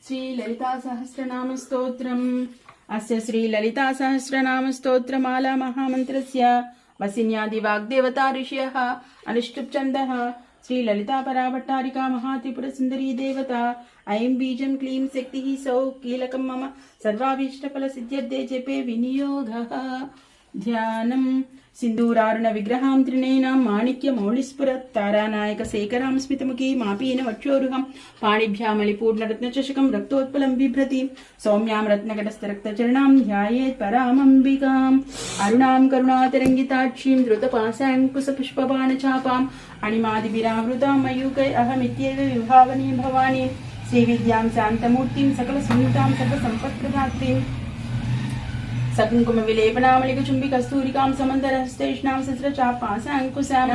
श्री ललिता सहस्रनाम स्तोत्रम्। अस्य श्री ललिता सहस्रनाम स्तोत्रमाला महामन्त्रस्य वसिन्यादि वाग्देवता ऋषयः अनुष्टुप् श्री ललिता पराभट्टारिका महात्रिपुर सुंदरी देवता। ऐं बीजं क्लीं शक्तिः सौः कीलकं मम सर्वाभीष्टफल सिद्ध्यर्थे जपे विनियोगः। ध्यानम् सिन्दूरारुण विग्रहां त्रिनेनां माणिक्य मौलिस्फुरत् तारानायक शेखरां स्मितमुखी मापीन वक्षोरुहं पाणिभ्यामलिपूर्णरत्नचषकं रक्तोत्पलं बिभ्रति सौम्यां रत्नकटस्थरक्तचरणां ध्यायेत् परामम्बिकाम्। अरुणां करुणातरङ्गिताक्षीं द्रुतपाशाङ्कुशपुष्पबाणचापाम् अणिमादिभिरावृतां मयूकै अहमित्येव विभावनी भवानी। श्रीविद्यां शान्तमूर्तिं सकलसंयुतां सर्वसम्पत्प्रदात्रीम् सकुंकुम विलेपनामलिक चुंबी कस्तूरिकां समन्तरहस्तेष्णां सहस्रचापाशाङ्कुशां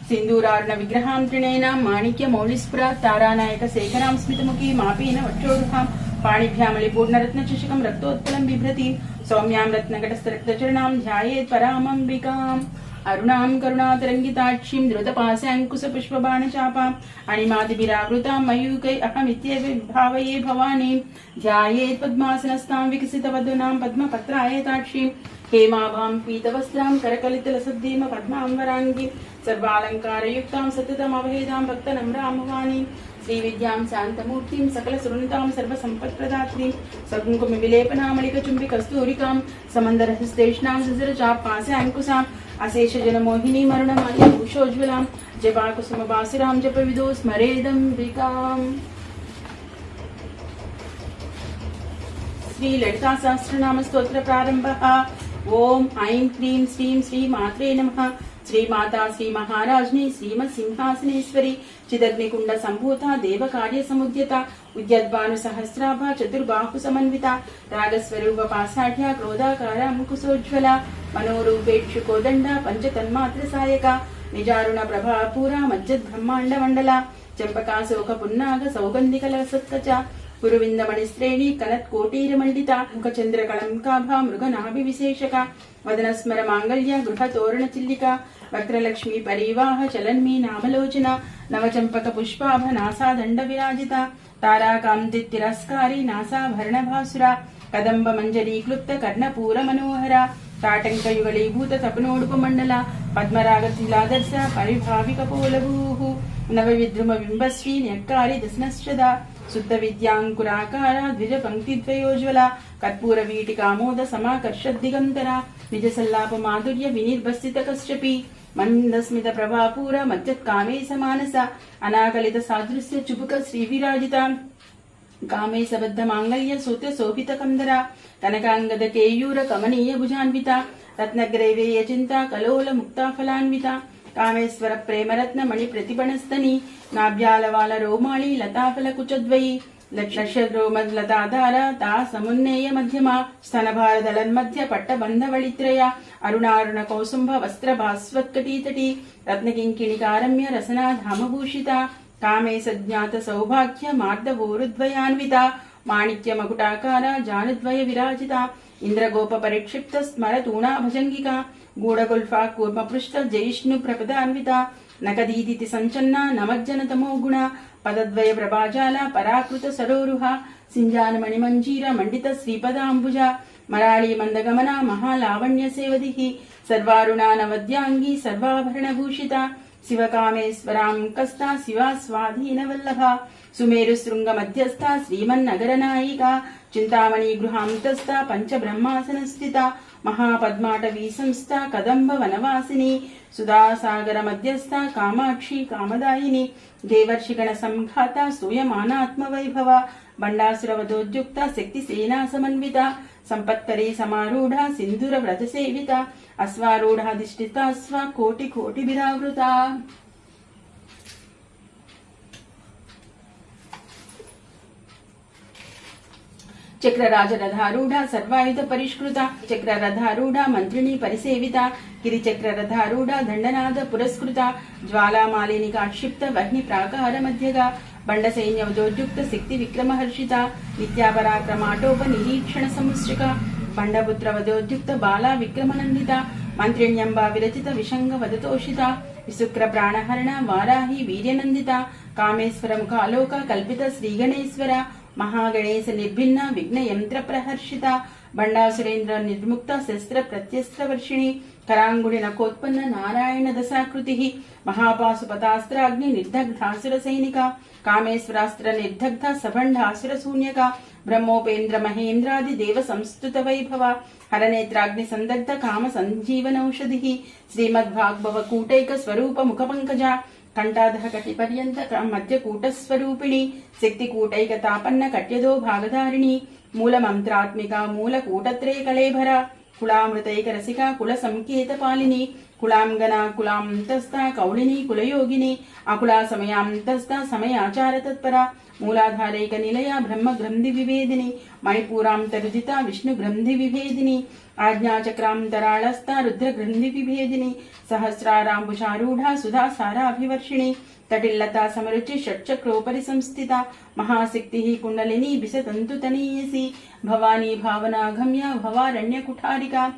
सिन्दूरारुण विग्रहां त्रिनेनां माणिक्य मौलिस्फुरात् तारानायक शेखरां स्मितमुखी मापीन वक्षोरुहां पाणिभ्यामलिपूर्णरत्नचषकं रक्तोत्पलं बिभ्रति सौम्यां रत्नकटस्थरक्तचरणां ध्यायेत् परामम्बिकाम्। अरुणां करुणातरङ्गिताक्षीं द्रुतपाशाङ्कुशपुष्पबाणचापाम् अणिमादिभिरावृतां मयूकै अहमित्येव विभावये भवानीं। ध्यायेत् पद्मासनस्थां विकसितवदनां पद्मपत्रायताक्षीं हेमाभां पीतवस्त्रां करकलितलसद्धीम पद्माम्बराङ्गीं सर्वालङ्कारयुक्तां सततमवहेदां भक्तनम्रां भवानीं। श्रीविद्यां शान्तमूर्तिं सकलसुरनुतां सर्वसम्पत्प्रदात्रीं सकुंकुम विलेपनामलिक चुंबी कस्तूरिकां समन्दरहस्तेष्णां सहस्रचापाशाङ्कुशाम् अशेष जनमोहिनी मरुणमाल्य भूषोज्ज्वलां जपाकुसुमबासुरां जपविदो स्मरेदम्बिकाम्। श्री ललिता सहस्रनाम स्तोत्र प्रारंभः। ओम ऐं क्लीं श्रीं श्री मात्रे नमः। श्री माता श्री महाराज्ञी श्रीमत् सिंहासनेश्वरी चिदग्निकुंड संभूता देव कार्य समुद्यता उद्यद्भानु सहस्राभा चतुर्बाहु समन्विता रागस्वरूप पासाढ्या क्रोधाकारा मुकुशोज्ज्वला मनोरूपेक्षु कोदंडा पंचतन्मात्र सायका निजारुण प्रभापूरा मज्जद् ब्रह्मांड मंडला चंपका शोक पुन्नाग सौगंधिकल सत्कचा पुरुविंदमणिश्रेणी कनत्कोटीरमण्डिता मुखचंद्रकलंकाभा मृगनाभि विशेषका वदनस्मर मांगल्य गृह तोरण चिल्लिका वक्रलक्ष्मी परिवाह चलन्मी नामलोचना नवचंपक पुष्पाभ नासा दंड विराजिता ताराकांति तिरस्कारी नासाभरण भासुरा कदंब मंजरी क्लुप्त कर्णपूर मनोहरा ताटंक युगलीभूत तपनोडुपमंडला पद्मराग तिलादर्श परिभाविक पोलभूः नवविद्रुम बिंबश्री न्यक्कारी दशनश्चदा शुद्ध विद्यांकुराकारा द्विज पंक्तिद्वयोज्वला कर्पूर वीटिकामोद समाकर्षद् दिगंतरा निज सल्लाप माधुर्य विनिर्भस्सित कश्यपी मंदस्मित प्रभापूर मज्जत् कामे समानसा अनाकलित सादृश्य चुबुक श्रीविराजिता कामे सबद्ध मांगल्य सूत्र शोभित कंदरा कनकांगद केयूर कमनीय भुजान्विता रत्नग्रैवेय चिंता कलोल मुक्ता फलान्विता कामेश्वर प्रेमरत्न मणि प्रतिपणस्तनी नाभ्यालवाल रोमाळी लताफल कुचद्वयी लक्षरोमलताधारा ता समुन्नेय मध्यमा स्तनभारदलन्मध्य पट्टबन्धवळित्रया अरुणारुण कौसुम्भ वस्त्र भास्वत्कटीतटी रत्नकिङ्किणिकारम्य रसना धामभूषिता कामे सज्ञात सौभाग्य मार्दवोरुद्वयान्विता माणिक्य मकुटाकारा जानुद्वय विराजिता इंद्रगोप परिक्षिप्त स्मरतूणा भजंगिका गूढ़गुल्फा कूर्मपृष्ठ जयिष्णु प्रपदान्विता नकदीदिति संचन्ना नमज्जन तमो गुणा पदद्वय प्रभाजाला पराकृत सरोरुहा सिंजान मणिमंजीर मंडित श्रीपदांबुजा मराळी मंदगमना महालावण्य सेवदिः सर्वारुणा नवद्यांगी सर्वाभरण भूषिता शिवकामेश्वरां कस्ता शिवा स्वाधीनवल्लभा सुमेरु शृंग मध्यस्था श्रीमन्नगरनायिका चिंतामणि गृहान्तस्था पंचब्रह्मासनस्थिता महापद्माटवी संस्था कदंब वनवासिनी सुधासागर मध्यस्था कामाक्षी कामदायिनी देवर्षिगण संघाता स्तूयमानात्मवैभवा बंडासुरवधोद्युक्ता शक्तिसेना समन्विता संपत्करी समारूढ़ा सिंधुर व्रज सेविता अश्वारूढ़ाधिष्ठिता स्वा कोटि कोटि विरावृता चक्रराज रथारूढ़ा सर्वायुध परिष्कृता चक्ररथारूढ़ा मंत्रिणी परिसेविता गिरिचक्र रथारूढ़ा दंडनाद पुरस्कृता ज्वालामालिनिका क्षिप्त वह्नि प्राकार मध्यगा बंड सैन्यवधोद्युक्त शक्ति विक्रमहर्षिता नित्यापराक्रमाटोप निरीक्षण समुश्रिका बंडपुत्र वधोद्युक्त बाला विक्रमनंदिता मंत्रिण्यंबा विरचित विशंग वदतोषिता विशुक्र प्राणहरण वाराही वीर्यनंदिता कामेश्वर मुखालोक कल्पित श्रीगणेश्वर महागणेश निर्भिन्ना विघ्न यंत्र प्रहर्षिता बंडासुरेन्द्र निर्मुक्त शस्त्र प्रत्यस्त्र वर्षिणी करांगुड़ी नकोत्पन्न नारायण दशाकृति महापाशुपतास्त्राग्नि निर्दग्धासुर सैनिका कामेश्वरास्त्र निर्दग्ध सभंडासुर शून्यका ब्रह्मोपेन्द्र महेन्द्रादि देव संस्तुत वैभव हरनेत्राग्नि संदग्ध काम संजीवनौषधि श्रीमद्भागवत कूटैक स्वरूप मुख पंकजा कंठाधः कटिपर्यंत मध्यकूट स्वरूपिणी शक्तिकूटैक तापन्न कट्यदो भागधारिणी मूल मंत्रात्मिका मूल कूटत्रे कलेभरा कुलामृतैक रसिका कुल संकेत पालिनी कुलांगना कुलांतस्था कौलिनी कुलयोगिनी अकुला समयांतस्था समयाचार तत्परा मूलाधारैक निलया ब्रह्म ग्रंथि विभेदिनी मणिपूरांतरुदिता विष्णु ग्रंथि विभेदिनी आज्ञाचक्रांतराळस्था रुद्र ग्रंथि विभेदिनी सहस्रारांबुषारूढ़ा सुधा साराभिवर्षिणी तटिल्लता समरुचि षट्चक्रोपरि संस्थिता महाशक्ति कुंडलिनी बिसतंतु तनीयसी भवानी भावनागम्या भवारण्य कुठारिका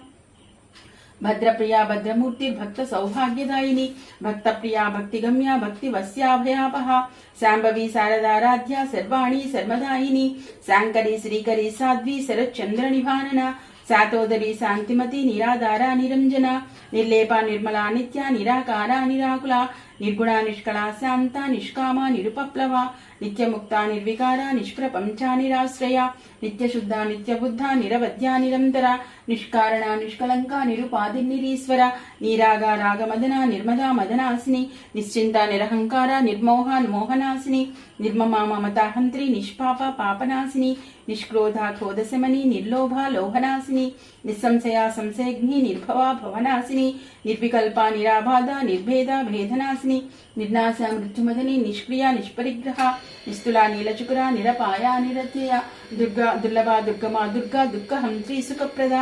भद्रप्रिया भद्रमूर्ति भक्त सौभाग्यदायिनी भक्त प्रिया भक्तिगम्या भक्ति वस्याभयापहा शांभवी शारदाराध्या सर्वाणी सर्वदायिनी शांकरी श्रीकरी साध्वी शरच्चंद्र निभानना శాతోదరి శాంతిమతి నిరాధార నిరంజన నిర్లేప నిర్మలా నిత్య నిరాకార నిరాకుల నిర్గుణ నిష్కళ శాంత నిష్కామ నిరుపప్లవ నిత్యముక్త నిర్వికార నిష్ప్రపంచ నిరాశ్రయ నిత్యశుద్ధ నిత్యబుద్ధ నిరవధ్య నిరంతర నిష్కారణ నిష్కలంక నిరుపాధి నిరీశ్వర నీరాగ రాగమదన నిర్మదా మదనాసిని నిశ్చింత నిరహంకార నిర్మోహ మోహనాసిని నిర్మమా మమతాహంత్రి నిష్పాప పాపనాశిని నిష్క్రోధ క్రోధశమని నిర్లోభ లోభనాశిని నిస్సంశయ సంశయగ్ని నిర్భవ భవనాశిని నిర్వికల్ప నిరాబాధ నిర్భేద భేదనాశిని నిర్నాశ మృత్యుమదని నిష్క్రియ నిష్పరిగ్రహ నిస్తుల నీలచుకుర నిరపాయ నిరత్యయ దుర్గా దుర్లభ దుర్గమా దుర్గా దుఃఖహంత్రి సుఖప్రద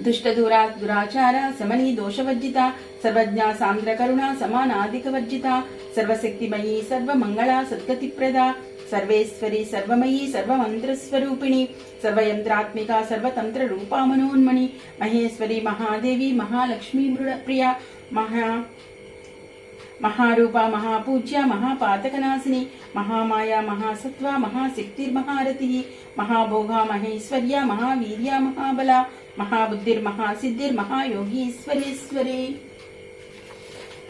दुष्टदूरा दुराचार समनी दोषवर्जिता सर्वज्ञा सान्द्र करुणा समानाधिक वर्जिता सर्वशक्तिमयी सर्वमंगला सद्गतिप्रदा सर्वेश्वरी सर्वमयी सर्वमंत्रस्वरूपिणी सर्वयंत्रात्मिका सर्वतंत्र रूपा मनोन्मणि महेश्वरी महादेवी महालक्ष्मी मृडप्रिया महारूपा महापूज्या महापातकनाशिनी महामाया महासत्वा महाशक्तिर्महारतिः महाभोगा महेश्वर्या महावीर्या महाबला महाबुद्धिर्महासिद्धिर्महायोगीश्वरेश्वरी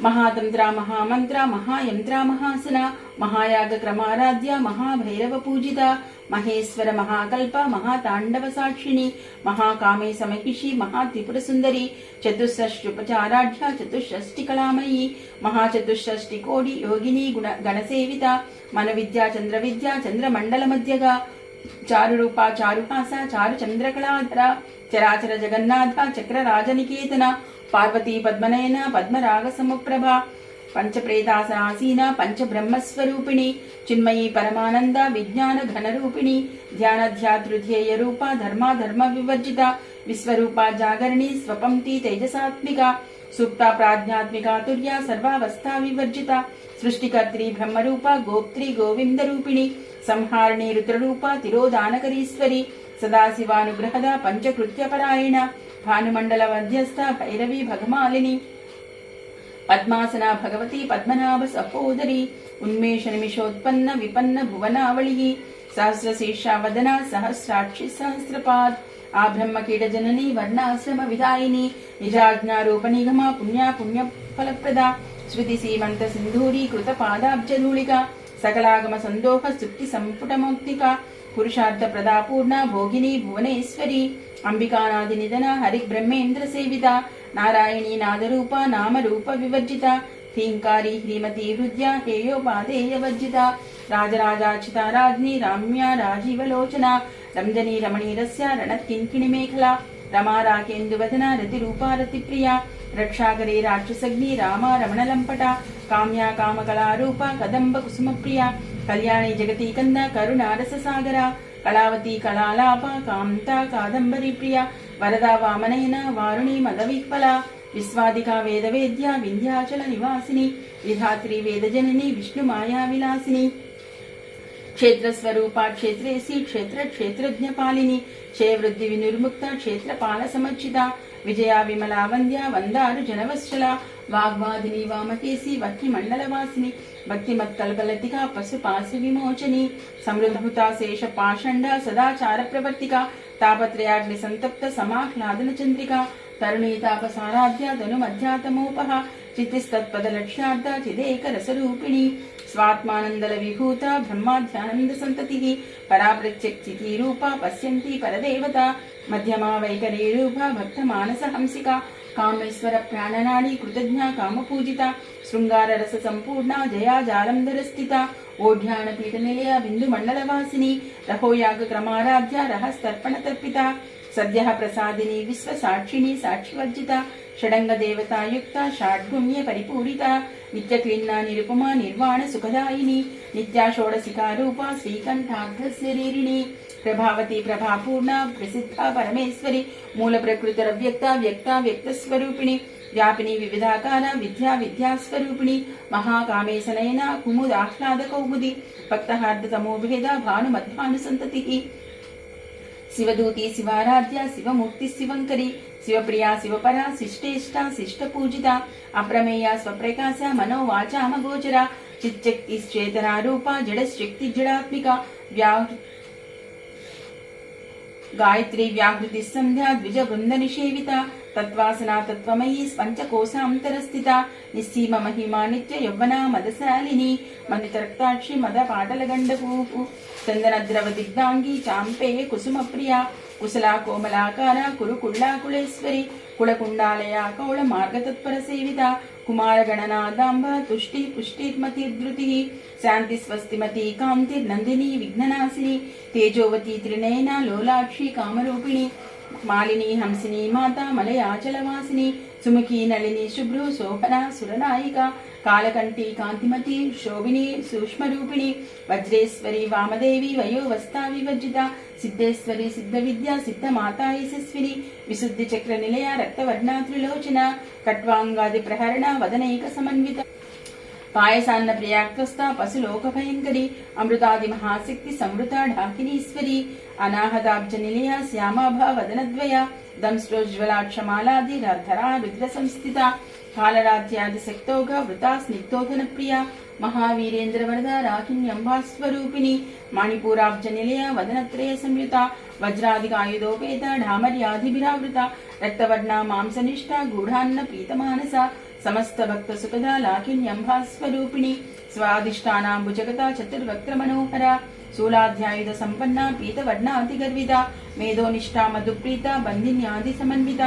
महातंत्र महामंत्र महायंत्र महासना महायाग क्रमाराध्या महाभैरव पूजिता महेश्वर महाकल्प महातांडव साक्षिणी महाकामे समहिषी महात्रिपुर सुंदरी चतुष्षष्टुपचाराढ्या चतुष्षष्टि कलामयी महाचतुष्षष्टि कोटि योगिनी गणसेविता मन विद्या चंद्र विद्या चंद्रमंडल मध्यगा चारु रूपा चारुहासा चारु चंद्रकलाधरा चराचर जगन्नाथ चक्र राजनिकेतना पार्वती पद्मनयना पद्मराग समप्रभा पंचप्रेतासनासीना पंच ब्रह्मस्वरूपिणी चिन्मयी परमानंद विज्ञान घनरूपिणी ध्यानध्यातृध्येय रूपा धर्मा धर्म विवर्जिता विश्वरूपा जागरणी स्वपंक्ति तेजसात्मिका सुप्ता प्राज्ञात्मिका तुर्या सर्वावस्था विवर्जिता सृष्टिकर्त्री ब्रह्मरूपा गोप्त्री गोविंद रूपिणी संहारिणी रुद्ररूपा तिरोदानकरीश्वरी सदाशिवानुग्रहदा पंचकृत्यपरायण भानुमंडल मध्यस्थ भैरवी भगमालिनी पद्मासना भगवती पद्मनाभ सहोदरी उन्मेष निमिषोत्पन्न विपन्न भुवनावली सहस्रशीर्षा वदना सहस्राक्षि सहस्रपाद आ ब्रह्म कीट जननी वर्णाश्रम विदायिनी निजाज्ञा रूप निगमा पुण्या पुण्य फलप्रदा श्रुति सीमंत सिंधूरी कृत पादाब्जधूलिका सकलागम संदोह सुक्ति संपुट मौक्तिका पुरुषार्थ प्रदा पूर्ण भोगिनी भुवनेश्वरी अंबिकानादि निधना हरि ब्रह्मेन्द्र सेविता नारायणी नादरूपा नाम रूप विवर्जिता हींकारी ह्रीमती हृद्या हेयोपादेय वर्जिता राजराजाचिता राज्ञी राम्या राजीवलोचना रंजनी रमणीरस्या रणत्किंकिणी मेखला रमा राकेन्दुवदना रतिरूपा रतिप्रिया रक्षाकरी राक्षसग्नि रामा रमणलंपटा काम्या कामकलारूपा कदम्ब कुसुमप्रिया कल्याणी जगती कंदा करुणारस सागरा कलावती कलालापा कांता कादंबरी प्रिया वरदा वामनयना वारुणी मदविह्वला विश्वादिका वेदवेद्या विंध्याचल निवासिनी विधात्री वेदजननी विष्णु माया विलासिनी क्षेत्र स्वरूपा क्षेत्रेसी क्षेत्र क्षेत्रज्ञ पालिनी क्षय वृद्धि विनिर्मुक्ता क्षेत्रपाल समर्चिता विजया विमला वंद्या वंदारु जनवत्सला వాగ్వాదిని వామకేసి వక్కి మండలవాసిని భక్తిమత్కల్పలతిక పశుపాశ విమోచని సమృద్ధుతా శేష పాషండ సదాచార ప్రవర్తిక తాపత్రయాగ్ని సంతప్త సమాహ్లాదన చంద్రిక తరుణీ తాపసారాధ్య ధను మధ్యాతమోపహ చిత్తిస్తత్పద లక్ష్యార్థ చిదేక రసరూపిణి స్వాత్మానందల విభూత బ్రహ్మాధ్యానంద సంతతి పరా ప్రత్యక్షితి రూప పశ్యంతి పరదేవత మధ్యమా వైఖరీ రూప భక్త మానస హంసిక కామేశ్వర ప్రాణనాడి కృతజ్ఞ కామపూజిత శృంగార రస సంపూర్ణ జయా జాలంధర స్థిత ఓఢ్యాన పీఠ నిలయ బిందు మండలవాసిని రహోయాగ క్రమారాధ్య రహస్తర్పణ తర్పిత సద్య ప్రసాదిని విశ్వ సాక్షిణి సాక్షివర్జిత షడంగ దేవతాయుక్త షాడ్గుణ్య పరిపూరిత నిత్యక్లిన్న నిరుపమా నిర్వాణ సుఖదాయిని నిత్యా షోడశికారూప శ్రీకంఠార్థ శరీరిణి ప్రభావతి ప్రభాపూర్ణ ప్రసిద్ధ పరమేశ్వరి మూల ప్రకృతి వ్యక్త స్వరూపిణి వ్యాపిని వివిధాకార విద్యాస్వరూపిణి మహాకామేశనయన కుముదాహ్లాద కౌముది భక్తహార్ద తమోభేద భానుమధ్వానుసంతతి శివదూతి శివారాధ్య శివమూర్తి శివంకరి శివప్రియా శివపరా శిష్టేష్ట శిష్ట పూజిత అప్రమేయ స్వప్రకాశ మనోవాచామగోచర చిచ్చక్తి చేతనారూప జడశక్తి జడాత్మిక గాయత్రి వ్యాహృతి సంధ్యా ద్విజ బృంద నిషేవిత తత్వాసనా తత్వమయీ పంచకోశాంతరస్థిత నిస్సీమ మహిమా నిత్య యవ్వనా మదశాలిని మన్నితరక్తాక్షి మద పాటల గండపూపు చందన ద్రవ దిగ్ధాంగి చాంపేయ కుసుమ ప్రియ కుశలా కోమలాకార కుళేశ్వరి కుళకుండాలయ కౌళ మార్గతత్పర సేవిత కుమార గణనాదాంబ తుష్టి పుష్టిర్మతిర్ధృతి శాంతి స్వస్తిమతి కాంతిర్నందిని విఘ్ననాశిని తేజోవతి త్రినయన లోలాక్షి కామరూపిణి మాలిని హంసిని మాత మలయాచలవాసిని సుముఖి నళిని శుభ్రు శోభన సురనాయిక కాలకంఠి కాంతిమతి శోభిని సూక్ష్మరూపిణి వజ్రేశ్వరి వామదేవి వయోవస్థా వివర్జిత సిద్ధేశ్వరి సిద్ధ విద్యా సిద్ధ మాతా యశస్విని విశుద్ధి చక్ర నిలయ రక్తవర్ణ త్రిలోచన కట్వాంగాది ప్రహరణ వదనైక సమన్విత పాయసాన్న ప్రియాక్తస్థ పశులోక భయంకరి అమృతాది మహాశక్తి సమృత ఢాకినీశ్వరి అనాహతాబ్జ నిలయ శ్యామాభ వదనద్వయ దంశ్రోజ్వలాక్షమాలాది ధరా రుద్ర సంస్థిత కాలరాధ్యాది శక్తోగ వృతా స్నిగ్ధోధన ప్రియ మహావీరేంద్ర వరద రాకిన్యంభాస్వరూపిణి మణిపూరాబ్జ నిలయ వదనత్రయ సంయుత వజ్రాదికాయుధోపేత ఢామర్యాధిభిరావృత రక్తవర్ణ మాంసనిష్ట గూఢాన్న ప్రీతమానస సమస్త భక్త సుఖద లాకిన్యంభాస్వరూపిణి స్వాదిష్టానాంబుజగత చతుర్వక్త్ర మనోహర శూలాధ్యాయుధ సంపన్న పీతవర్ణాతి గర్విత మేధోనిష్టా మధుప్రీత బంధిన్యాది సమన్విత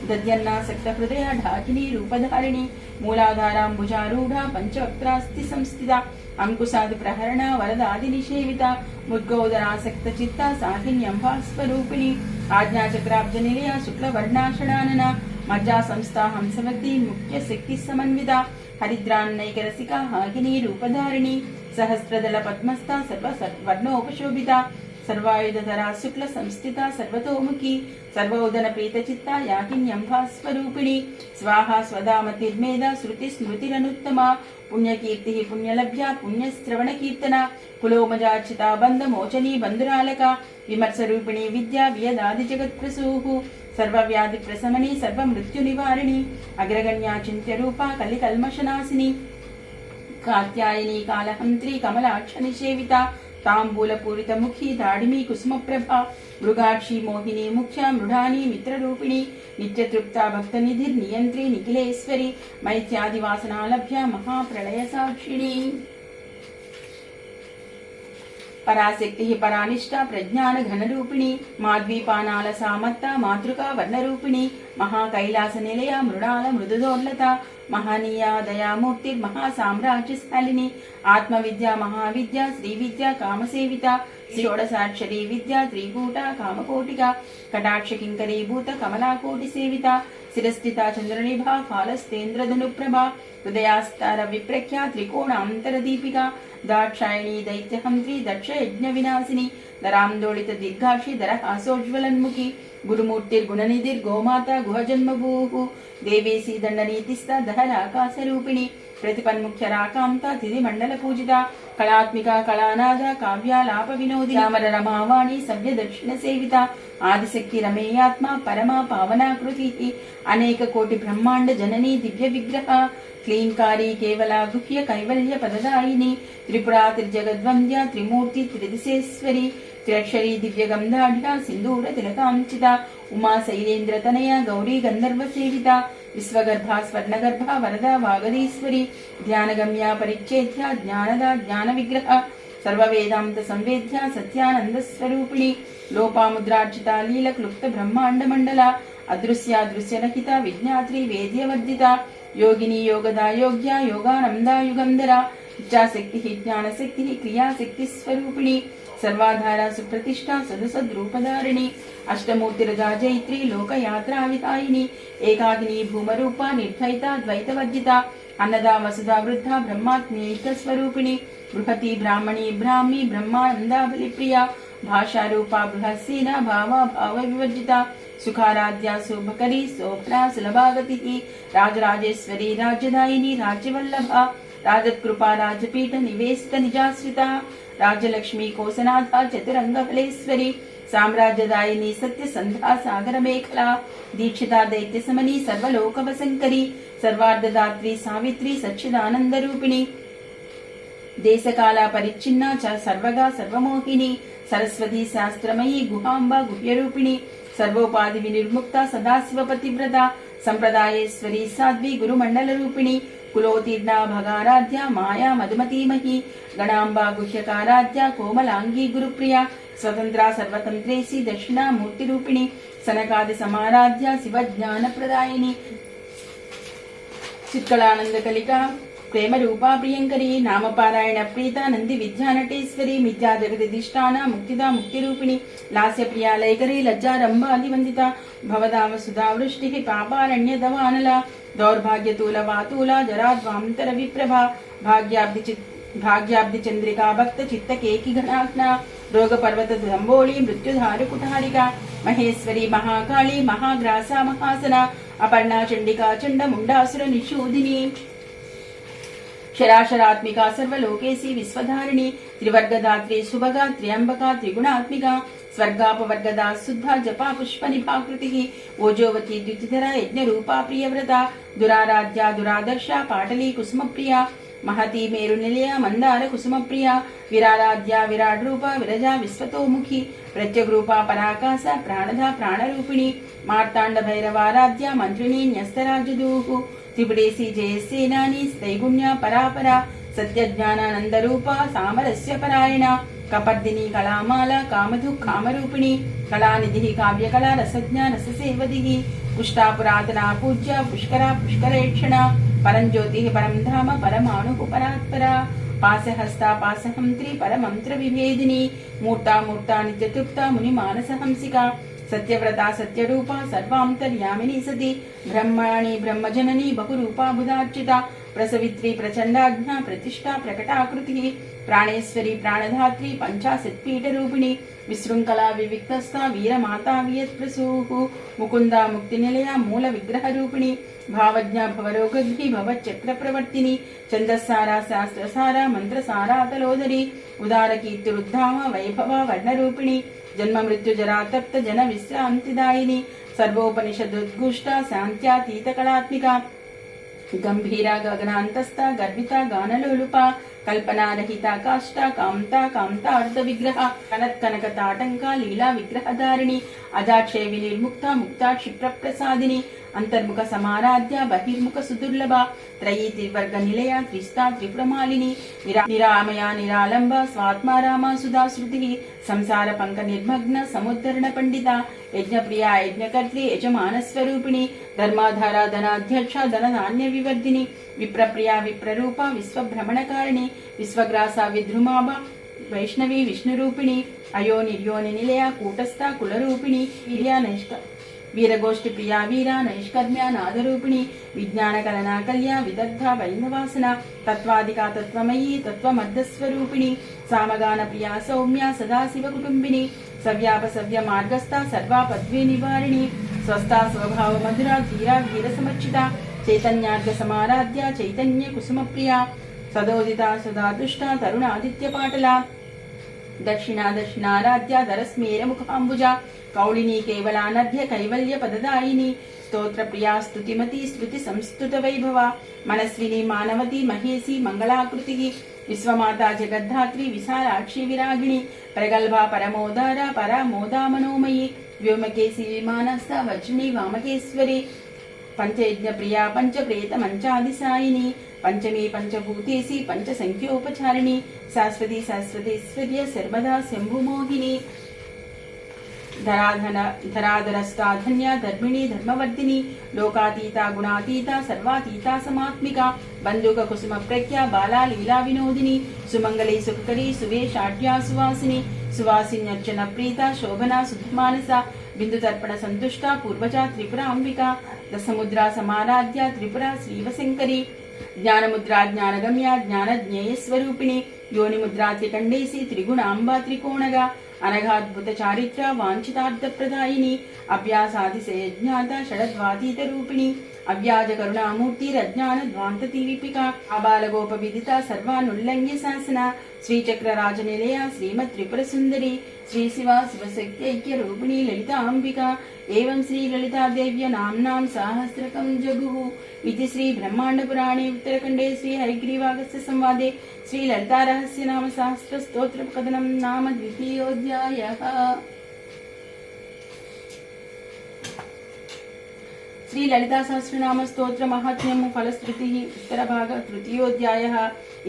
దద్యన్నాసక్త హృదయ ఢాకిని రూపధారిణి మూలాధారాంబుజారూఢ పంచవక్త్రాస్తి సంస్థిత అంకుశాది ప్రహరణ వరదాది నిషేవిత ముద్గౌదరాసక్త చిత్త సాకిన్యంభాస్వరూపిణి ఆజ్ఞాచక్రాబ్జ నిలయ శుక్లవర్ణాషడానన మజ్జా సంస్థా హంసవతి ముఖ్య శక్తి సమన్విత హరిద్రాన్నైకరసిక హాకిని రూపధారిణి సహస్రదళ పద్మస్థ సర్వర్ణోపశోభిత సర్వాయుధరా శుక్ల సంస్థిత సర్వతోముఖి సర్వోదన ప్రీతచిత్త యాకిన్యంభాస్వరూపిణి స్వాహా స్వదామతిర్మేధ శృతి స్మృతిరనుత్తమ పుణ్యకీర్తి పుణ్యలభ్య పుణ్యశ్రవణ కీర్తన కులోమజార్చిత బంధ మోచనీ బంధురాలక విమర్శరూపిణి విద్యా వియదాది జగత్ప్రసూహు సర్వవ్యాధి ప్రశమని సర్వమృత్యు నివారిణి అగ్రగణ్యా చింత్య రూప కలికల్మషనాశిని కాత్యాయని కాలహంత్రి కమలాక్ష నిషేవిత తాంబూల పూరిత ముఖి దాడిమి కుసుమప్రభ మృగాక్షి మోహిని ముఖ్య మృఢాని మిత్రరూపిణి నిత్యతృప్త భక్తనిధిర్నియంత్రి నిఖిలేశ్వరి మైత్యాదివాసనాలభ్య మహాప్రళయ సాక్షిణి పరాశక్తి పరానిష్ట ప్రజ్ఞాన ఘనరూపిణి మాద్వీపానాల సామత్త మాతృకా వర్ణరూపిణి మహాకైలాస నిలయ మృణాల మృదుదోర్లత మహనీయ దయామూర్తి మహాసామ్రాజ్యశాలిని ఆత్మవిద్య మహావిద్య శ్రీవిద్య కామసేవిత షోడసాక్షరీ విద్య త్రికూట కామకోటిక కటాక్ష కింకరీభూత కమలాకోటి సేవిత శిరస్థిత చంద్రనిభ ఫాలస్తేంద్రధనుప్రభ హృదయాస్తార విప్రఖ్య త్రికోణాంతరదీపిక దాక్షాయణీ దైత్యహంత్రి దక్ష యజ్ఞ వినాశిని దరాందోళిత దీర్ఘాక్షి దరహాసోజ్వలన్ముఖి గురుమూర్తిర్గుణనిధిర్గోమాత గుహజన్మభూః దేవేశీ దండనీతిస్థ దహరాకాశరూపిణి ప్రతిపన్ముఖ్య రాకాంత తిథి మండల పూజిత కళాత్మిక కళానాద కావ్యాలాప వినోది రామర రమావాణి సవ్య దక్షిణ సేవిత ఆదిశక్తి రమేయాత్మ పరమ పావనాకృతి అనేక కోటి బ్రహ్మాండ జననీ దివ్య విగ్రహ క్లీంకారీ కేవల గుహ్య కైవల్య పదదాయిని త్రిపురా త్రిజగద్వంద్య త్రిమూర్తి త్రిదిశేశ్వరి త్రియక్షరీ దివ్య గంధాఢ్య సింధూర తిలకాంచిత ఉమా శైలేంద్ర తనయ గౌరీ గంధర్వ సేవిత విశ్వగర్భ స్వర్ణగర్భ వరద వాగరీశ్వరి ధ్యానగమ్య పరిచ్ఛేద్య జ్ఞానద జ్ఞాన విగ్రహ సర్వవేదాంత సంవేద్య సత్యానంద స్వరూపిణి లోపాముద్రార్చిత లీల క్లుప్త బ్రహ్మాండ మండల అదృశ్యాదృశ్యరహిత విజ్ఞాత్రి వేద్యవర్జిత యోగిని యోగదా యోగ్య యోగానంద యుగంధర ఇచ్ఛాశక్తి జ్ఞానశక్తి క్రియాశక్తి స్వరూపిణి సర్వాధార సుప్రతిష్ఠ సదసద్రూపధారిణి అష్టమూర్తిరజా జైత్రి లోకయాత్రా విధాయిని ఏకాకిని భూమరూప నిర్ద్వైత ద్వైతవర్జిత అన్నదా వసుధా వృద్ధ బ్రహ్మాత్మేక స్వరూపిణి బృహతి బ్రాహ్మణి బ్రాహ్మి బ్రహ్మానంద బలిప్రియ భాషారూప బృహస్సీన భావ భావ వివర్జిత సుఖారాధ్య శుభకరి శోభనా సులభాగతి రాజరాజేశ్వరి రాజ్యదాయిని రాజ్యవల్లభ రాజత్కృపా రాజపీఠ నివేశిత నిజాశ్రిత రాజలక్ష్మి కోసనాథ చతురంగ ఫలేశ్వరి సామ్రాజ్యదాయిని సత్యసంధ్యా సాగర మేఖల దీక్షితా దైత్య సమని సర్వలోకవశంకరి సర్వార్ధదాత్రి సావిత్రి సచ్చిదానంద రూపిణి దేశకాల పరిచ్ఛిన్న సర్వగా సర్వమోహిని సరస్వతి శాస్త్రమయీ గుహాంబ గుహ్యరూపిణి సర్వోపాధి వినిర్ముక్త సదాశివపతివ్రత సంప్రదాయేశ్వరి సాధ్వి గురుమండల రూపిణి కులోతీర్ణ భగారాధ్య మాయా మధుమతీమహి గణాంబా గుహ్యకారాధ్య కోమలాంగీ గురుప్రియ స్వతంత్ర సర్వతంత్రేసి దక్షిణామూర్తి రూపిణి సనకాది సమారాధ్య శివ జ్ఞాన ప్రదాయిని చిత్కళానంద కలిక ప్రేమ రూపా ప్రియంకరి నామపారాయణ ప్రీత నంది విద్యానటేశ్వరి మిథ్యా జగదిష్టాన ముక్తిదా ముక్తి రూపిణి లాస్య ప్రియా లైకరి లజ్జారంభాది వందిత భవదావ సుధా వృష్టి పాపారణ్య దవానల దౌర్భాగ్యతూల వాతూల జరాద్వాంతర విప్రభ భాగ్యాబ్ది చంద్రికా భక్త చిత్త కేకి గణాగ్న రోగ పర్వత దంబోళి మృత్యుధారు కుఠారిక మహేశ్వరి మహాకాళి మహాగ్రాస మహాసన అపర్ణా చండికా చండ ముండాసుర నిషూదిని శరాశరాత్మిక సర్వలోకేసి విశ్వధారిణి త్రివర్గదాత్రి శుభగా త్ర్యంబక త్రిగుణాత్మిక స్వర్గాపవర్గదా శుద్ధ జపా పుష్ప నిభాకృతి ఓజోవతి ద్యుతిధర యజ్ఞ రూపా ప్రియవ్రత దురారాధ్య దురాదర్శ పాటలీ కుసుమప్రియ మహతి మేరు నిలయ మందార కుసుమప్రియ విరారాధ్య విరాట్ రూప విరజా విశ్వతోముఖి ప్రత్యగ్రూప పరాకాశ ప్రాణధ ప్రాణరూపిణి మార్తాండ భైరవారాధ్య మంత్రిణీ న్యస్తరాజదూహు త్రిపుడేసి జయసేనాని స్తైగుణ్య పరాపర సత్యజ్ఞానానందరూప సామరస్య పరాయణ కపర్దిని కళామాల కామధు కామరూపిణి కళానిధి కావ్యకళా రసజ్ఞ రససేవది పుష్టా పురాతన పూజ్య పుష్కర పుష్కరేక్షణ పరంజ్యోతి పరం ధామ పరమాణు పరాత్పర పాశహస్త పాశహంత్రి పరమంత్ర విభేదిని మూర్తా నిత్యతృప్త ముని మానసహంసిక సత్యవ్రత సత్యరూప సర్వాంతర్యామిని సతి బ్రహ్మణి బ్రహ్మజనని బహురూపా బుధార్చిత ప్రసవిత్రి ప్రచండాజ్ఞ ప్రతిష్టా ప్రకటాకృతి ప్రాణేశ్వరి ప్రాణధాత్రి పంచాశత్పీఠ రూపిణి విశృంఖలా వివిక్తస్థ వీరమాతా వియత్ప్రసూహు ముకుందా ముక్తి నిలయ మూల విగ్రహ రూపిణి భావజ్ఞ భవరోగ్ని భవచక్ర ప్రవర్తిని ఛందస్సార శాస్త్రసార మంత్రసారాతలోదరి ఉదార కీర్తిరుద్ధామ వైభవ వర్ణరూపిణి జన్మ మృత్యు జరాతప్త జన విశ్రాంతిదాయిని సర్వోపనిషదుద్గుష్ట శాంత్యాతీత కళాత్మిక గంభీర గగనాంతస్థ గర్భిత గానలోలుప కల్పనారహిత కాష్ట కాంతా అర్ధ విగ్రహ కనక తాటంక లీలా విగ్రహధారిణి అజాక్షయ వినిర్ముక్త ముక్త క్షిప్ర ప్రసాదిని అంతర్ముఖ సమారాధ్య బహిర్ముఖ సుదుర్లభ త్రయీ త్రివర్గ నిలయ త్రిస్తా త్రిపురమాలిని నిరామయ నిరాలంబ స్వాత్మారామ సుధాశ్రుతి సంసార పంక నిర్మగ్న సముద్ధరణ పండిత యజ్ఞప్రియా యజ్ఞకర్త్రి యజమానస్వరూపిణి ధర్మాధార ధనాధ్యక్ష ధనధాన్య వివర్ధిని విప్రప్రియా విప్రరూప విశ్వభ్రమణకారిణి విశ్వగ్రాస విద్రుమాభ వైష్ణవి విష్ణురూపిణి అయో నిర్యోని నిలయ కూటస్థ కులరూపిణి వీరగోష్ఠి ప్రియా వీర నైష్కర్మ్య నాదరూపిణి విజ్ఞాన కలనా కల్య విదగ్ధ వైందవాసన తత్వాదికా తత్వమయీ తత్వమర్ధస్వరూపిణి సామగాన ప్రియా సౌమ్య సదాశివ కుటుంబిని సవ్యాప సవ్య మార్గస్థ సర్వా పద్వీ నివారిణి స్వస్థా స్వభావ మధుర ధీర వీర సమర్చిత చైతన్యార్ఘ సమారాధ్య చైతన్య కుసుమ ప్రియ तदोदिता सदा दुष्टा तरुणादित्यपाटला दक्षिणाराध्या धरस्मेरमुखाम्बुजा कौलिनी केवलानर्घ्य कैवल्य पददायिनी स्तोत्रप्रिया स्तुतिमती स्तुति संस्तुत वैभवा मनस्विनी मानवती महेशी मंगलाकृतिः विश्वमाता जगद्धात्री विशालाक्षी विरागिणी प्रगल्भा परमोदारा परामोदा मनोमयी व्योमकेशी विमानस्था वज्रिणी वामकेश्वरी पंचयज्ञ प्रिया पंचप्रेत मंचादिसायिनी पंचमी पंचभूतेशी पंचसंख्योपचारिणी शाश्वती शाश्वतेश्वर्य सर्वदा शंभुमोहिनी धराधरस्ताधन्या धर्मिणी धर्मवर्धिनी लोकातीता गुणातीता सर्वातीता समात्मिका बंदूक कुसुम प्रज्ञा बाला लीला विनोदिनी सुमंगली सुखकरी सुवेशाढ्या सुवासिनी सुवासिन्यर्चन प्रीता शोभना सुधमानसा बिंदु तर्पण संतुष्टा पूर्वजा त्रिपुरा अंबिका दशमुद्रा समाराध्या त्रिपुरा श्रीवशंकरी ज्ञानमुद्रा ज्ञानगम्या ज्ञान ज्ञेय स्वरूपिणी योनिमुद्रा त्रिकंडेसी त्रिगुणांबा त्रिकोणगा अनघाद्भुत चारित्र वांछितार्थ प्रदायिनी अभ्यासादिशयज्ञाता षडद्वातीत रूपिणी अव्याज करुणामूर्ति रज्ञान ध्वांततीविपिका आबालगोप विदिता सर्वानुल्लंघ्य शासना श्रीचक्र राजनिलया श्रीमत् त्रिपुर सुंदरी श्री शिवा शिवशक्त्यैक्य रूपिणी ललिता अंबिका एवं श्री ललिता देव्य नाम्नां सहस्रकं जगुः इति श्री ब्रह्मांड पुराणे उत्तरखंडे श्री हरिग्रीवागस्य संवादे श्री ललिता रहस्य नाम सहस्र स्तोत्र कथनं नाम द्वितीयोऽध्यायः। श्री ललिता सहस्रनाम स्तोत्र महात्म्यं फलश्रुतिः उत्तरभाग तृतीयोऽध्यायः।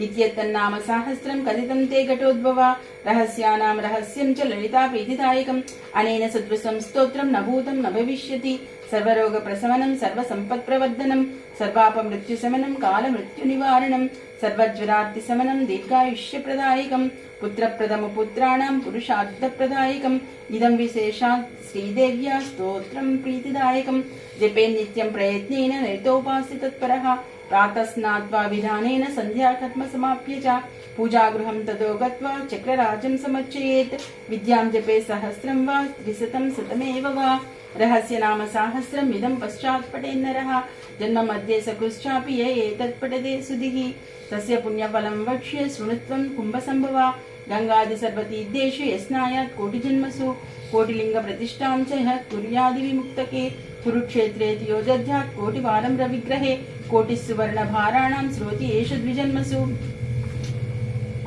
इत्येतन्नाम सहस्रं कथितं ते घटोद्भवा रहस्यानां रहस्यं च ललिता प्रीतिदायकम् अनेन सदृशं स्तोत्रं न भूतं न भविष्यति सर्वरोग प्रशमनं सर्वसम्पत्प्रवर्धनं सर्वापमृत्युशमनं कालमृत्युनिवारणं सर्वज्वरार्तिशमनं दीर्घायुष्यप्रदायकं पुत्रप्रदमपुत्राणां पुरुषार्थप्रदायकम् इदं विशेषात् श्रीदेव्या स्तोत्रं प्रीतिदायकं जपे नित्यं प्रयत्नेन निरतोपास्य तत्परः प्रातः स्नात्वा विधानेन सन्ध्या कर्म समाप्य च पूजागृहं ततो गत्वा चक्रराजं समर्चयेत् विद्यां जपे सहस्रं वा त्रिशतं शतमेव वा रहस्य नाम सहस्रम् इदं पश्चात् पठेन्नरः जन्म मध्ये सकृश्चापि य एतत् पठते सुधिः तस्य पुण्यफलं वक्ष्ये शृणुत्वं कुम्भसम्भवा गंगादि सर्वतीर्थेषु यस्नायात् कोटिजन्मसु कोटिलिङ्गप्रतिष्ठां च यः कुर्यादिविमुक्तके कुरुक्षेत्रे योजध्यात् कोटिवारं रविग्रहे कोटिस्सुवर्णभाराणां श्रोति एषु द्विजन्मसु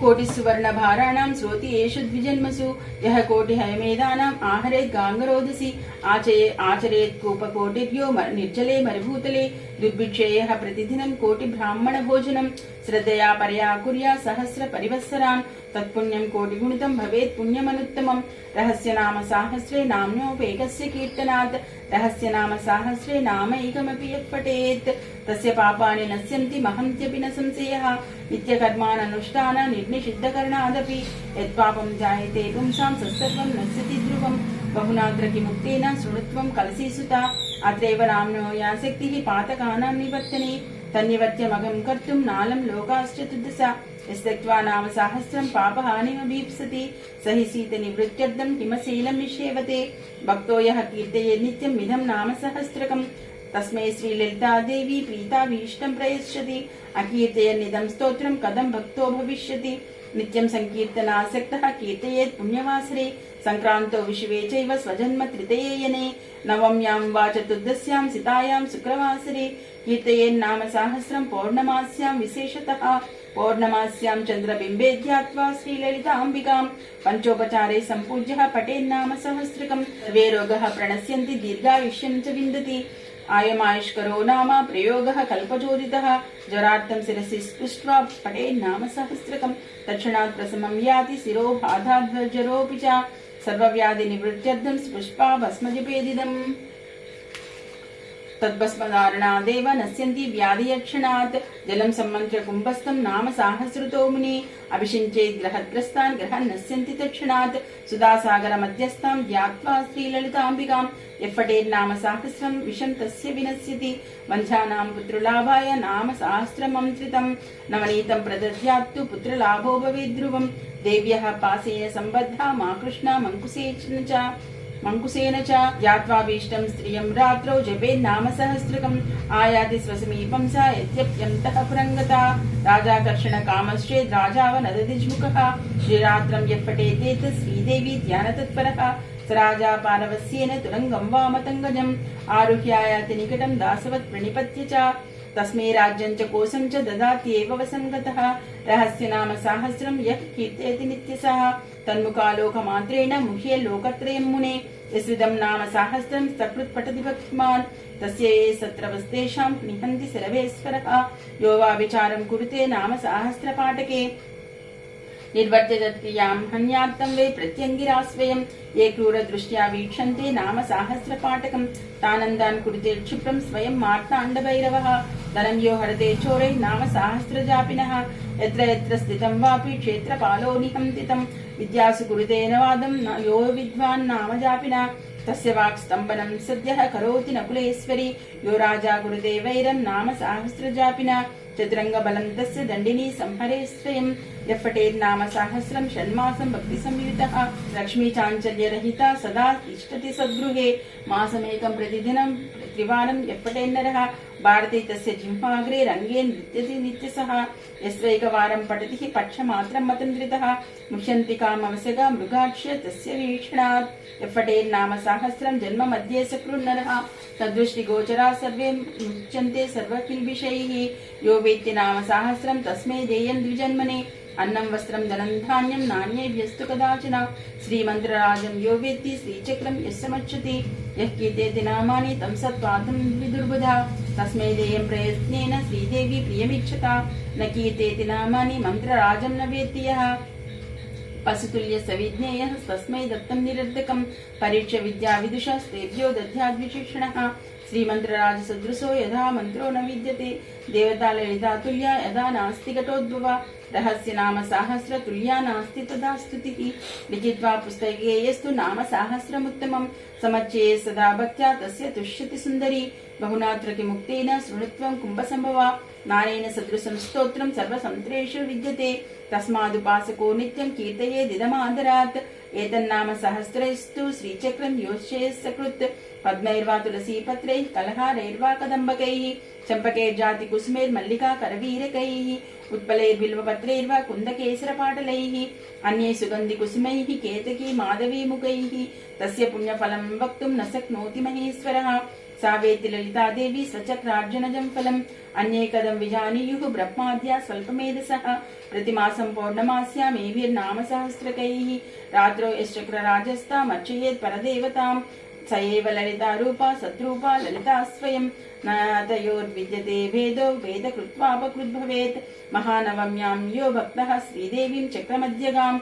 कोटिस्सुवर्णभाराणां श्रोति एषु द्विजन्मसु यः कोटिहयमेधानाम् आहरेत् गाङ्गरोदसी आचरेत् कूपकोटिर्यो निर्जले मरुभूतले दुर्भिक्षेयः प्रतिदिनं कोटिब्राह्मणभोजनं श्रद्धया परया कुर्या सहस्र परिवत्सरान् तत्पुण्यं कोटिगुणितं भवेत् पुण्यमनुत्तमम् रहस्य नाम साहस्रे नाम्नोपेकस्य कीर्तनात् रहस्य नाम साहस्रे नामैकमपि यत्पठेत् तस्य पापानि नश्यन्ति महन्त्यपि न संशयः नित्यकर्माननुष्ठान निर्निषिद्धकरणादपि यत्पापं जायते पुंसां तत्सर्वं नश्यति ध्रुवम् बहुनात्र किमुक्तेन शृणुत्वं कलसीसुता अत्रैव नाम्नो या शक्तिः पातकानां निवर्तने तन्निवर्त्यमगं कर्तुं नालं लोकाश्चतुर्दश यस्तक्त्वा नाम सहस्रं पापहानिमभीप्सति स हि शीतनिवृत्त्यर्थं हिमशैलं निषेवते भक्तो यः कीर्तयेत् नित्यम् इदं नाम सहस्रकम् तस्मै श्रीललिता देवी प्रीताभीष्टं प्रयच्छति अकीर्तयन्निदं स्तोत्रं कथं भक्तो भविष्यति नित्यं संकीर्तनासक्तः कीर्तयेत् पुण्यवासरे संक्रांतो विषुवे चैव स्वजन्म तृतीयेयने नवम्यां वा चतुर्दश्यां सितायां शुक्रवासरे कीर्तयेन्नाम सहस्रं पौर्णमास्यां विशेषतः पौर्णमास्यां चन्द्रबिम्बे ध्यात्वा श्रीललिताम्बिकां पंचोपचारे सम्पूज्य पठेन्नाम सहस्रकं सर्वे रोगाः प्रणश्यन्ति दीर्घायुष्यं च विन्दति आयमायुष्करो नाम प्रयोगः कल्पचोदितः ज्वरार्थं शिरसि स्पृष्ट्वा पठेन्नाम सहस्रकं तत्क्षणात् प्रशमं याति शिरो बाधाध्वज्वरोऽपि च सर्वव्याधिनिवृत्त्यर्थं स्पृष्ट्वा भस्मजपेदिदम् तद्भस्मधारणादेव नश्यन्ति व्याधियक्षणात् जलं सम्मन्त्र्य कुम्भस्थं नाम साहस्रतो मुनि अभिषिञ्चेत् ग्रहग्रस्तान् ग्रहान् नश्यन्ति तत्क्षणात् सुधासागर मध्यस्थां ध्यात्वा श्रीललिताम्बिकां यः पठेन्नाम सहस्रं विषं तस्य विनश्यति वञ्चानां पुत्रलाभाय नाम सहस्रमन्त्रितं नवनीतं प्रदद्यात्तु पुत्रलाभो भवेत् ध्रुवं देव्यः पासेन सम्बद्धा मा कृष्णा मङ्कुशेन च मंकुशेन च ज्ञात्वाभीष्टं स्त्रियं रात्रौ जपेन्नाम सहस्रकम् आयाति स्वसमीपं सा यद्यप्यन्तः पुरङ्गता राजाकर्षण कामश्चेद् राजावनदतिज्मुखः श्रीरात्रं यः पठेतेत श्रीदेवी ध्यानतत्परः स राजा पारवस्येन तुरङ्गं वा मतङ्गजम् आरुह्यायाति निकटं दासवत् प्रणिपत्य च तस्मै राज्यं च कोशं च ददात्येव वसङ्गतः रहस्य नाम साहस्रं यः कीर्तयति नित्यसः तन्मुखालोकमात्रेण मुह्ये लोकत्रयं मुने यस्विदं नाम साहस्रं सकृत् पठति भक्तिमान् तस्य ये सत्रवस्तेषां निहन्ति सरवेश्वरः यो वा विचारं कुरुते नाम साहस्रपाठके निर्वर्त्यक्रियां हन्यात्तं वै प्रत्यङ्गिरास्वयं ये क्रूरदृष्ट्या वीक्षन्ते नाम साहस्रपाठकं तानन्दान् कुरुते क्षिप्रं स्वयं मार्ताण्डभैरवः धनं यो हरते चोरैः नाम साहस्रजापिनः यत्र यत्र स्थितं वापि क्षेत्रपालो निहन्तितं विद्यासु कुरुते नवादं यो विद्वान् नाम जापिनः तस्य वाक्स्तम्भनं सद्यः करोति नकुलेश्वरी यो राजा कुरुते वैरं नाम साहस्रजापिनः चतुरङ्गबलं तस्य दण्डिनी संहरे स्वयं यः पठेन्नाम साहस्रं षण्मासं भक्तिसंयुतः लक्ष्मी चाञ्चल्यरहिता सदा तिष्ठति सद्गृहे मासमेकं प्रतिदिनं त्रिवारं यः पठेन्नरः भारते तस्य जिह्वाग्रे रङ्गे नृत्यति नित्यसः यस्वैकवारं पठति हि पक्षमात्रं मतन्द्रितः मुह्यन्ति कामवसगा मृगाक्ष्य तस्य वीक्षणात् यः पठेन्नाम साहस्रं जन्म मध्ये सकृन्नरः तद्दृष्टिगोचरा सर्वे मुच्यन्ते सर्वकिल्बिषैः यो वेत्ति नाम साहस्रं तस्मै देयं द्विजन्मने अन्नं वस्त्रं धनं धान्यं नान्येभ्यस्तु कदाचन श्रीमन्त्रराजं यो वेत्ति श्रीचक्रं यः समच्छति यः कीर्तयति नामानि तं सत्त्वातं विदुर्बुधा तस्मै देयं प्रयत्नेन श्रीदेवी प्रियमीक्षता न कीर्तयति नामानि मन्त्रराजं न वेत्ति यः पशुतुल्य सविज्ञेयः तस्मै दत्तं निरर्धकं परीक्ष्य विद्या विदुषस्तेभ्यो दध्याद्विचक्षणः श्रीमन्त्रराज सदृशो यदा मन्त्रो न विद्यते देवता ललिता तुल्या यदा नास्ति घटोद्भवा रहस्य नाम साहस्र तुल्या नास्ति तदा स्तुतिः लिखित्वा पुस्तके यस्तु नाम साहस्रमुत्तमं समच्ये सदा भक्त्या तस्य तुष्यति सुन्दरी बहुनात्र किमुक्तेन शृणुत्वं कुम्भसम्भवा नानेन सदृशं स्तोत्रं सर्वसन्त्रेषु विद्यते तस्मादुपासको नित्यं कीर्तयेदिदमादरात् एतन्नाम सहस्रैस्तु श्रीचक्रं योष्ये सकृत् पद्मैर्वा तुलसीपत्रैः कलहारैर्वा कदम्बकैः चम्पकैर्जातिकुसुमैर्मल्लिका करवीरकैः उत्पलैर्बिल्वपत्रैर्वा कुन्दकेसरपाटलैः अन्यै सुगन्धिकुसुमैः केतकी माधवीमुखैः तस्य पुण्यफलं वक्तुं न शक्नोति महेश्वरः सा वेत्ति ललिता देवी स्वचक्रार्जुनजं फलम् अन्ये कदं विजानीयुः ब्रह्माद्या स्वल्पमेधसः प्रतिमासं पौर्णमास्यामेभिर्नाम सहस्रकैः रात्रौ यश्चक्रराजस्तामर्चयेत् परदेवतां स एव ललिता रूपा सद्रूपा ललिता स्वयं न तयोर्विद्यते भेदो भेदकृत्वापकृद्भवेत् महानवम्यां यो भक्तः श्रीदेवीं चक्रमध्यगाम्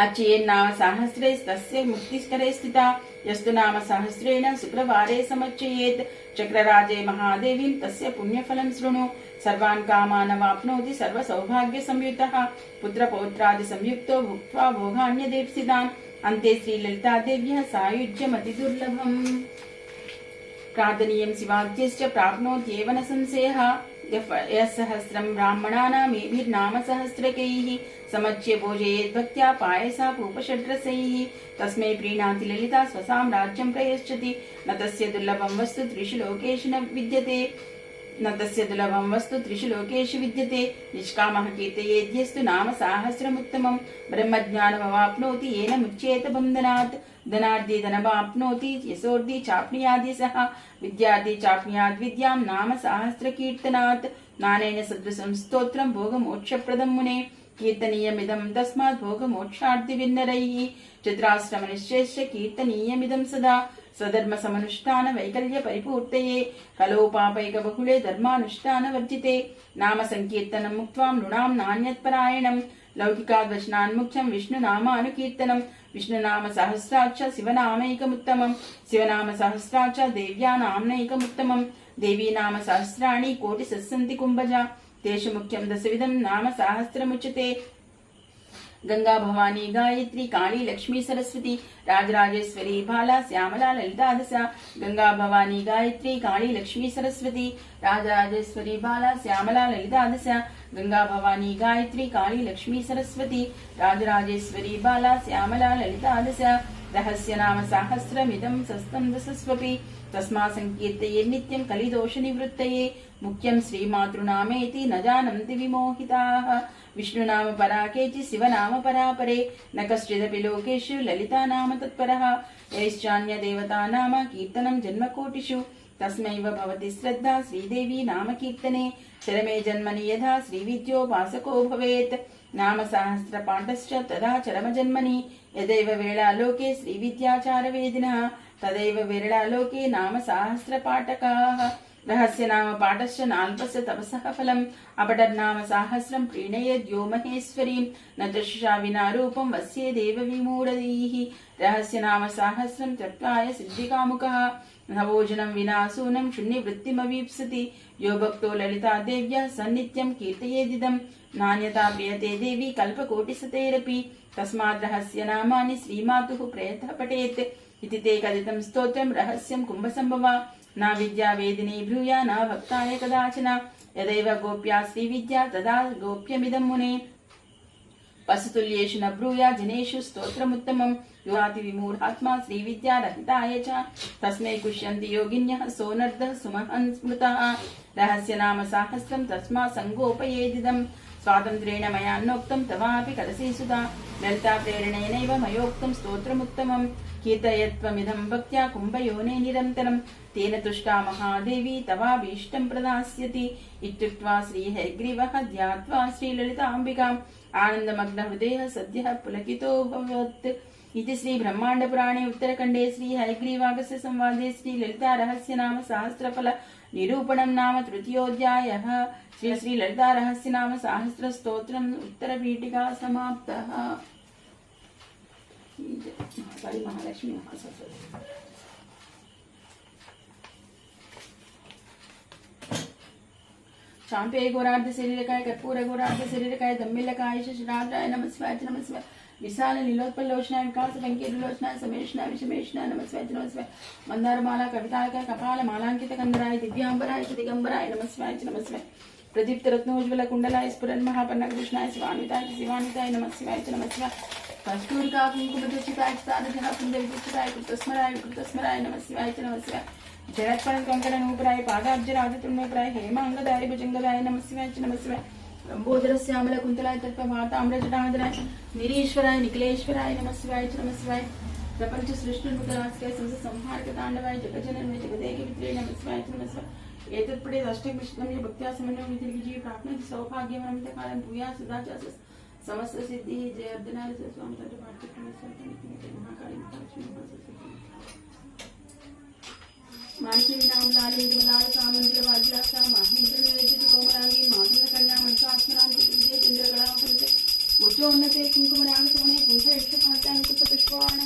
अर्चयेन्नाम सहस्रैस्तस्य मुक्तिस्तरे स्थिता यस्तु नाम सहस्रेण शुक्रवारे समर्चयेत् चक्रराजे महादेवीं तस्य पुण्यफलं शृणु सर्वान् कामान् वाप्नोति सर्वसौभाग्यसंयुतः पुत्रपौत्रादिसंयुक्तो भुक्त्वा भोगान्यदेप्सितान् अन्ते श्रीललितादेव्यः सायुज्यमतिदुर्लभम् प्रार्थनीयं शिवाद्यश्च प्राप्नोत्येव न संशयः यः सहस्रं ब्राह्मणानामेभिर्नाम सहस्रकैः समच्य भोजयेत् भक्त्या पायसा पूपषड्रसैः तस्मै प्रीणाति ललिता स्वसाम्राज्यं प्रयच्छति न तस्य दुर्लभं वस्तु त्रिषु लोकेषु न विद्यते निष्कामः कीर्तयेद्यस्तु नाम साहस्रमुत्तमं ब्रह्मज्ञानमवाप्नोति येन मुच्येत बन्धनात् धनार्दी धनमाप्नोति यशोर्दी चाप्नुयादि सह विद्यार्थी चाप्नुयाद् विद्यां नाम सहस्रकीर्तनात् नानेन सदृशं स्तोत्रं भोगमोक्षप्रदं मुने कीर्तनीयमिदं तस्मात् भोगमोक्षार्थिभिन्नरैः चित्राश्रमनिश्चयश्च कीर्तनीयमिदं सदा स्वधर्मसमनुष्ठान वैकल्य परिपूर्तये कलोपापैकबहुले धर्मानुष्ठानवर्जिते नाम संकीर्तनं मुक्त्वा नृणां नान्यत्परायणं लौकिकाद्वचनान्मुख्यं विष्णुनामानुकीर्तनं विष्णुनाम सहस्राच्च शिवनामैकमुत्तमं शिवनाम सहस्राच्च देव्या नाम्नैकमुत्तमं देवी नाम सहस्राणि कोटिसस्सन्ति कुम्भजा तेषु मुख्यं दशविधं नाम सहस्रमुच्यते गंगा भवानी गायत्री काली लक्ष्मी सरस्वती राजराजेश्वरी बाला श्यामला ललिता दशा गंगा भवानी गायत्री काली लक्ष्मी सरस्वती राजराजेश्वरी बाला श्यामला ललिता दशा गंगा भवानी गायत्री काली लक्ष्मी सरस्वती राजराजेश्वरी बाला श्यामला ललिता दशा रहस्य नाम साहस्रमिदं सस्तं दशस्वपि तस्मात् संकीर्तये नित्यं कलिदोष निवृत्तये मुख्यं श्रीमातृनामेति न जानन्ति विमोहिताः विष्णुनाम परा केचि शिवनाम परा परे न कश्चिदपि लोकेषु ललिता नाम तत्परः यैश्चान्य देवता नाम कीर्तनं जन्मकोटिषु तस्मैव भवति श्रद्धा श्रीदेवी नाम कीर्तने चरमे जन्मनि यथा श्रीविद्योपासको भवेत् नाम सहस्रपाठश्च तदा चरमजन्मनि यदैव वेळालोके श्रीविद्याचारवेदिनः तदैव विरलालोके नाम सहस्रपाठकाः रहस्य नाम पाठश्च नाल्पस्य तपसः फलम् अपठन्नाम साहस्रं प्रीणयेद्यो महेश्वरीं न चक्षुषा विना रूपं वस्येदेव विमूढधीः रहस्य नाम साहस्रं त्यक्त्वाय सिद्धिकामुकः नवोजनं विना सूनं शून्यवृत्तिमवीप्सति यो भक्तो ललिता देव्यः सन्नित्यं कीर्तयेदिदं नान्यथा प्रियते देवी कल्पकोटिशतैरपि तस्माद् रहस्य नामानि श्रीमातुः प्रयतः पठेत् इति ते कथितं स्तोत्रं रहस्यं कुम्भसम्भवा न विद्या वेदिनी ब्रूया न भक्ताय कदाचन यदैव गोप्या श्रीविद्या तदा गोप्यमिदं मुने पशुतुल्येषु न ब्रूया जनेषु स्तोत्रमुत्तमं युवाति विमूढात्मा श्रीविद्या रहिताय च तस्मै कुष्यन्ति योगिन्यः सोनर्दः सुमहन् स्मृतः रहस्य नाम साहस्रं तस्मात् सङ्गोपयेदिदं स्वातन्त्र्येण मयान्नोक्तं तवापि कलसे सुधा ललिता प्रेरणेनैव मयोक्तं स्तोत्रमुत्तमं कीर्तयत्वमिदं भक्त्या कुम्भयोने निरन्तरं तेन तुष्टा महादेवी तवाभीष्टं प्रदास्यति इत्युक्त्वा श्रीहयग्रीवः ध्यात्वा श्रीललिताम्बिकाम् आनन्दमग्नहृदयः सद्यः पुलकितोऽभवत् इति श्रीब्रह्माण्डपुराणे उत्तरखण्डे श्रीहयग्रीवागस्य संवादे श्रीललिता रहस्य नाम सहस्रफल निरूपणं नाम तृतीयोऽध्यायः श्रीललिता रहस्य नाम सहस्रस्तोत्रम् उत्तरपीठिका समाप्तः। महालक्ष्मी महासरस्वती चांपे गोरार्ध शरीरकाय कर्पूर गोरार्ध शरीरकाय दम्मिलकाय शशिराद्राय नमस्वाय नमस्वाय विशाल नीलोत्पलोचनाय विकास पंकेलोचनाय समेषणाय विषमेषणाय नमस्वाय नमस्वाय मंदारमाला कविताय कपाल मालांकित कंदराय दिव्यांबराय दिगंबराय नमस्वाय नमस्वाय प्रदीप्त रत्नोज्वल कुंडलाय स्फुरन् महापन्न कृष्णाय शिवान्विताय नमस्वाय नमस्वाय कस्तूरिका कुंकुमचिताय सारजः कुंडविचिताय कृतस्मराय नमस्वाय नमस्वाय जलत्पण कंकणनूपुराय पादाब्जराजतुल्यप्राय हेमांगदाय भुजंगदाय नमस्वाय नमस्वाय लंबोदर श्यामल कुंतलाय तत्पभाताम्रजटाधराय निरीश्वराय निखिलेश्वराय नमस्वाय नमस्वाय प्रपंच सृष्टिमुद्रास्काय संहारक तांडवाय जगजनन जगदेक वित्रे नमस्वाय नमस्वाय एतत्पठेत् अष्टकमिष्टं ये भक्त्या समन्वयं विधिर्विजये प्राप्नोति सौभाग्यमनन्तकालं भूया सदा च समस्त सिद्धिः जय अर्धनारी स्वामी तत्पाठ्यक्रमे महाकाली मानसी नाम लाल विमलाल सामंत्र वाजलासा महेंद्र निरजित कोमलांगी माधुर कन्या मंत्रात्मरांति विजय चंद्रकला उच्चोन्नते कुंकुमराग सोने पुंस इष्टपातांकुश पुष्पवाण